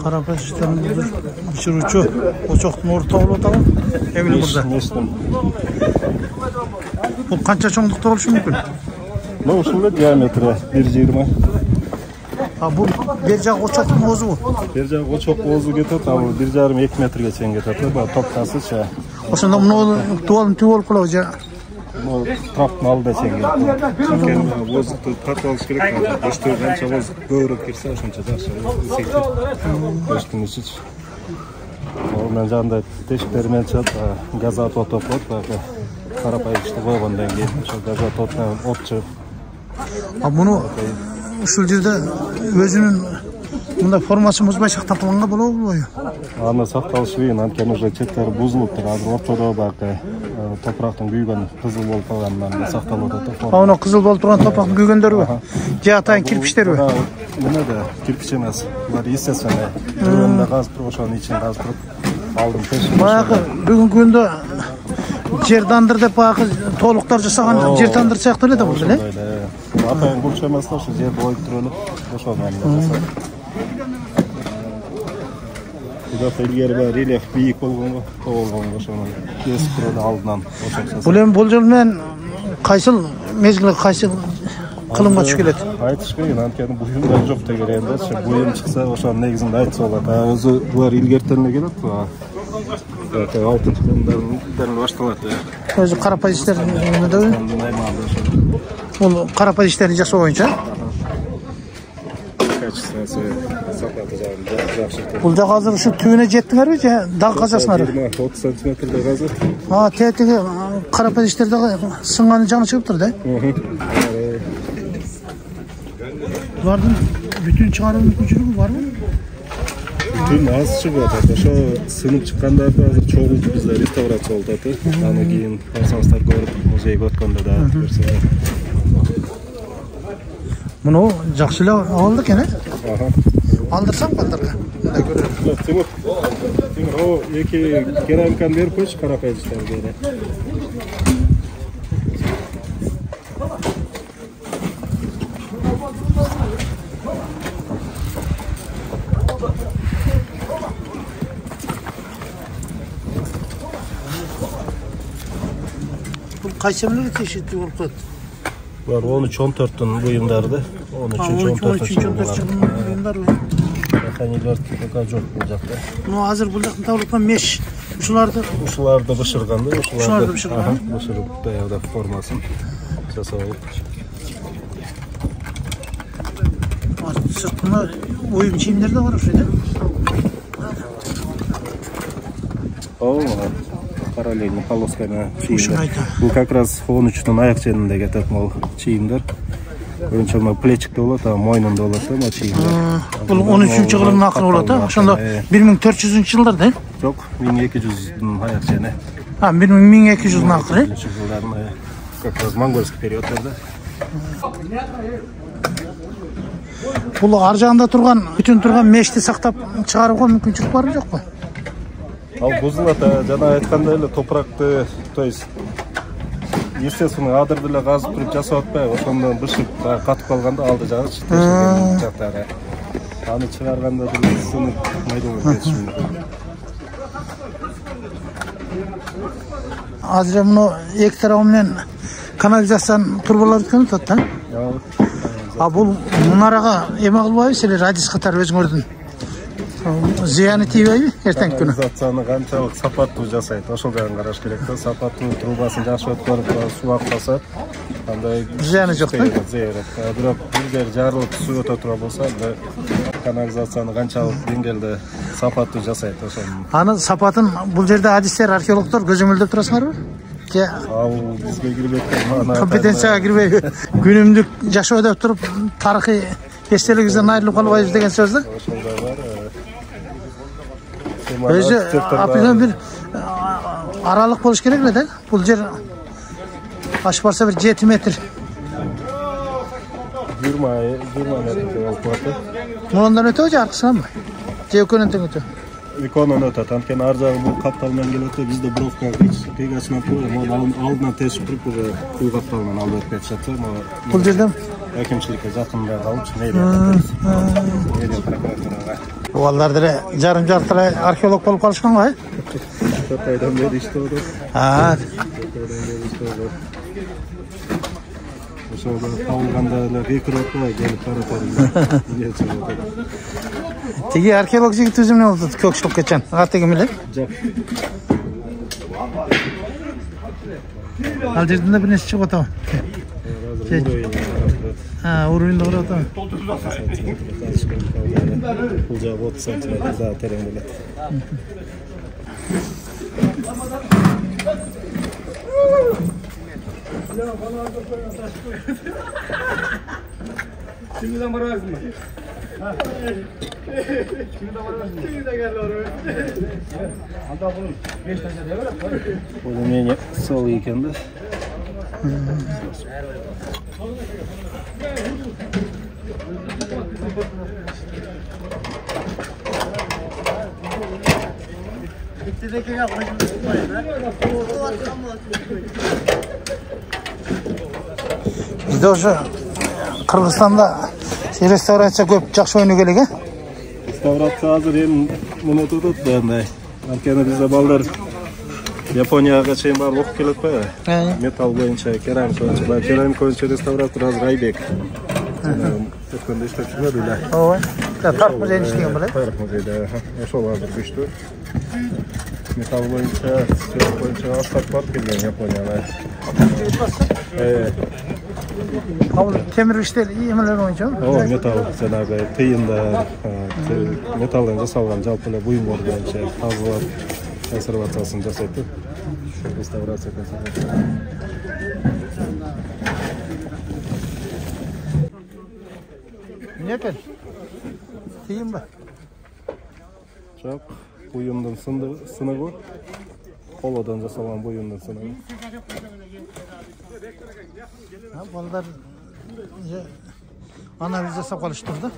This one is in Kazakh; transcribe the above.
Karapazişlerin uçurucu oçoktun orta olup atalım. Eminim burada. Bu kança çoğunlukta oluşu mümkün? Ne olsun diametre 1.20. Ha bu berjak oçoktun ozu bu. Berjak oçok ozu getirdi ama 1.5-2 metre geçen getirdi. Bu topkası şey. Osunda bunu dualın tüy olup kılavca. Bu trapın aldı geçen getirdi. Çünkü ozuktu tartı alış gerek kaldı. Boştuğundan çok ozuk böğürüp girse oşunca da ısıydı. Boştuğun içi. Ondan canında teşikleri mençat gazat otopot. Karapay işte koyğandan geldi. Şu gazat otdan otçu. Bunu uşul жерде өзүнүн мындай формасы музбайшак тапылганга болобу? Аны сакталышы кыйын, анткени уже четтери бузулуп тур. Азыр ортодо баакы топурактын күйгөн кызыл болуп калганынан сакталып атат. Аны кызыл болуп турган топурактын күйгөндөрбү? Же атайын кирпичтерби? Эмне да кирпич эмес. Булар естественно. Түрүндө газып туруп, ошонун ичин газып туруп алдым. Баягы бүгүнкү күндө жер дандыр деп баягы толуктар жасаган жер дандыр сыяктуу эле да бул эле. Атайын бурч эмес да, ушу жерди оюп туруп эле ошол менен жасап. Бирок илгери баары рельеф бийик болгонго, болгонго ошону кесип туруп алдынан ошол жасап. Бул эми бул жол менен кайсыл мезгил кайсыл кылымга түшүп келет? Айтыш кыйын, анткени буюмдар жок дегенде, буюм чыкса ошонун негизинде айтса болот. Өзү булар илгертен эле келет. 6-нчы кылымдардан башталат. Өзү карапазиштер эмнеде? Бул карапазиштерди жасоо боюнча. Бул жак азыр ушу түбүнө жеттиңерби же дагы казасыңарбы? 20-30 сантиметрдей казып. Тетиги карапазиштерде сынганы жаңы чыгыптыр да? Булардын бүтүн чыгаруу мүмкүнчүлүгү барбы? Бүтүн аз чыгып атат. Ошо сынып чыккандарды азыр чогултуп бизде реставрация болуп атат. Аны кийин барсаңыздар көрүп, музейге өткөндө да көрсөңөр. Муну жакшы эле абалда экен, э? Алдырсам балдарга. Мындай көрөм. Тимур, о, эки керамканы берип койчу карапайчыларга. Кайсы эмнеге тиешеси болуп калат? Булар 13-14-тун буюмдарды. 13-14 буюмдар. Механилер пока жок бул жакта. Азыр бул жактан табылып аткан меш ушуларды бышырганда, ушуларды бышырган. Бышырып даярдап формасын жасап. Сыртына буюм чийимдер да бар ошо, параллельно полосканы чийимдер. Бул как раз 13-тун аяк жеринде кетет мол чийимдер. Önce ama pleçikte olur da moynunda olur da ama çiğimler. Bu 13. yılın akırı olur da. Şunda 1400. yıllar değil? Yok, 1200'ün hayat sene. 1200'ün akırı. 1300 yılların как раз монгольский периодlarda. Bu arjağında turgan, bütün turgan meşti saktap çıkarıp mümkünçülük var mı yok mu? Al buzulata jana aytkандай эле топуракты, то есть естественно адырды эле газып туруп жасап атпайбы, ошондон бышып катып калганда алды жагы чыгып жактары. Аны чыгарганда деле сынып майдалар кетиши мүмкүн. Азыр муну эки тарабы менен канализациянын турбалары өткөн атат да? Бул мунарага эме кылбайбы силер радиус катары өзүңөрдүн зыяны тийбейби эртеңки күнү? Канализацияны канчалык сапаттуу жасайт, ошол жагын караш керек да. Сапаттуу трубасын жакшы өткөрүп, суу акпаса, андай зыяны жок да. Бирок бир жер жарылып суу өтө тура болсо, канализацияны канчалык деңгээлде сапаттуу жасайт ошону. Аны сапатын бул жерде адистер, археологдор көзөмөлдөп турасыңарбы? Ал бизге кирбейт. Компетенцияга кирбейби? Күнүмдүк жашоо деп туруп, тарыхый эстелигибизден айрылып калбайбыз деген сөз да? Ошол да бар. Өзү апилен бир аралык болуш керек эле да. Бул жер аш барса бир 7 метр. 20 метр болуп атат. Мындан өтөбү же аркысынан ба? Же экөөнөн тең өтөбү? Экөөнөн өтөт. Анткени ар жагы бул каптал менен келет. Бизде бровка тегачынан алдынан тешип туруп уже куу каптал менен алып өтүп кетишет. Бул жерден әкімшілікке жақында қалып, Балдарды жарым жартылай археолог болып қалышқан ғой. 4 aydan beri işte oldu. Ha. 4 aydan beri işte oldu. Bu sırada Tavulgan'da Gekirot'la gelip Karatarı'nda geçen oldu. Tegi arkeolog jigit özüm ne oldu? Kökçülük geçen. Ategi millet. Cap. Al жерден de bir nesi çık otam. Ha, uruyunda var otam. Bu cevap 30 santimetre daha terengeli. Şimdiden para versin mi? Şimdiden para versin mi? Şimdiden geldi oraya. Hatta bunun 5 tane de var. Bu menye sol iken de. Bizde oşu Kırgızistan'da restoratsiya köp жақсы oyunu kelek, he? Restoratsiya hazır hem bunu tutut da андай. Ankeni bizde ballar Japoniyaga çeyim barıp okup kelip koy. Metal boyunca, keramik boyunca. Keramik boyunca restoratör hazır Aybek. Ötkende işlep çıkmadı ile. Oy. Tarık muzeyini işleyen böyle. Tarık muzeyde. Eşol hazır güçtü. Metal boyunca, siyah boyunca asfalt var kelgen Japoniyaga. Avul temir işler iyi emeler oyunca mı? O metal, cenabı tıyında metaldan jasalgan жалпы buyumlar boyunca fazla konservasyasını жасайды. Реставрация konservasyası. Ne yapın? Tiyim mi? Çok buyumdan sınıfı. Koladan jasalgan buyumdan sınıfı. Balдар analiz жасап қалыштырды.